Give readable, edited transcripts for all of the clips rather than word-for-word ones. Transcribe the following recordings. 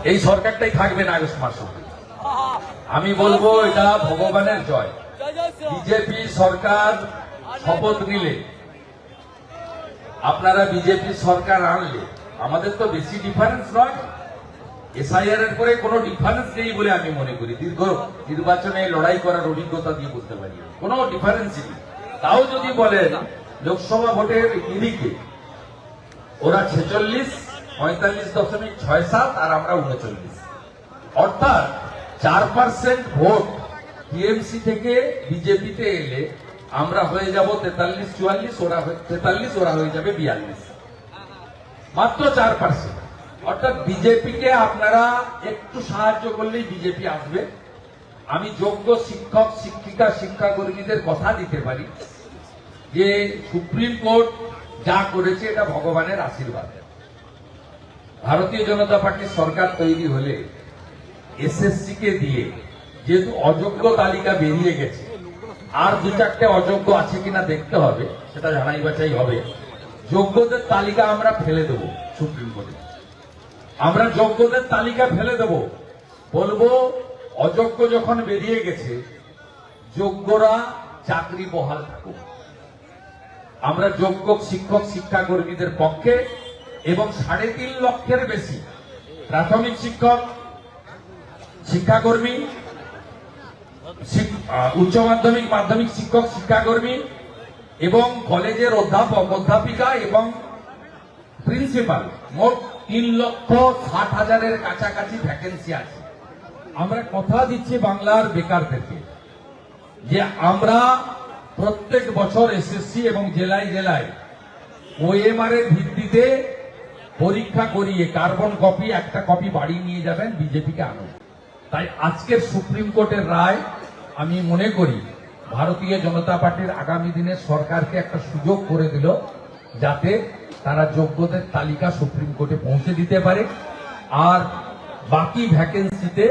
এই সরকারটাই থাকবে না আগস্ট মাস অবধি। আমি বলবো এটা ভগবানের জয়। বিজেপি সরকার শপথ নিলে, আপনারা বিজেপি সরকার আনলে, আমাদের তো বেশি ডিফারেন্স নয়, এসআইআর এর পরে কোনো ডিফারেন্স নেই বলে আমি মনে করি। দীর্ঘ নির্বাচনে লড়াই করার অভিজ্ঞতা দিয়ে বলতে পারি কোনো ডিফারেন্সই নেই। তাও যদি বলেন লোকসভা ভোটের নিরিখে ওরা 46, 45.67 আর আমরা 39, অর্থাৎ 4% ভোট টিএমসি থেকে বিজেপিতে এলে আমরা হয়ে যাব 43-44, ওরা 43, ওরা হয়ে যাবে 42, মাত্র 4%। অর্থাৎ বিজেপিকে আপনারা একটু সাহায্য করলেই বিজেপি আসবে। আমি যোগ্য শিক্ষক, শিক্ষিকা, শিক্ষাকর্মীদের কথা দিতে পারি যে সুপ্রিম কোর্ট যা করেছে এটা ভগবানের আশীর্বাদ। ভারতীয় জনতা পার্টির সরকার তৈরি হলে এসএসসি কে দিয়ে, যেহেতু অযোগ্য তালিকা বেরিয়ে গেছে, আর 2-4টে অযোগ্য আছে কিনা দেখতে হবে, সেটা জানাই বাছাই হবে। যোগ্যদের তালিকা আমরা ফেলে দেব সুপ্রিম কোর্টে, আমরা যোগ্যদের তালিকা ফেলে দেব, বলবো অযোগ্য যখন বেরিয়ে গেছে যোগ্যরা চাকরি বহাল থাকুক। আমরা যোগ্য শিক্ষক, শিক্ষাকর্মীদের পক্ষে, এবং 3.5 লক্ষের বেশি প্রাথমিক শিক্ষক, শিক্ষাকর্মী, উচ্চ মাধ্যমিক, মাধ্যমিক শিক্ষক, শিক্ষাকর্মী এবং কলেজের অধ্যাপক, অধ্যাপিকা এবং প্রিন্সিপাল, মোট 3,60,000-এর কাছাকাছি ভ্যাকেন্সি আছে। আমরা কথা দিচ্ছি বাংলার বেকারদেরকে যে আমরা প্রত্যেক বছর এসএসসি এবং জেলায় জেলায় ওএমআর এর ভিত্তিতে পরীক্ষা করিয়ে কার্বন কপি, একটা কপি বাড়ি নিয়ে যাবেন, বিজেপিকে আনুন। তাই আজকের সুপ্রিম কোর্টের রায় আমি মনে করি ভারতীয় জনতা পার্টির আগামী দিনের সরকারকে একটা সুযোগ করে দিল, যাতে তারা যোগ্যদের তালিকা সুপ্রিম কোর্টে পৌঁছে দিতে পারে আর বাকি ভ্যাকেন্সিতে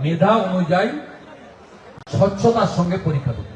মেধা অনুযায়ী স্বচ্ছতার সঙ্গে পরীক্ষা করতে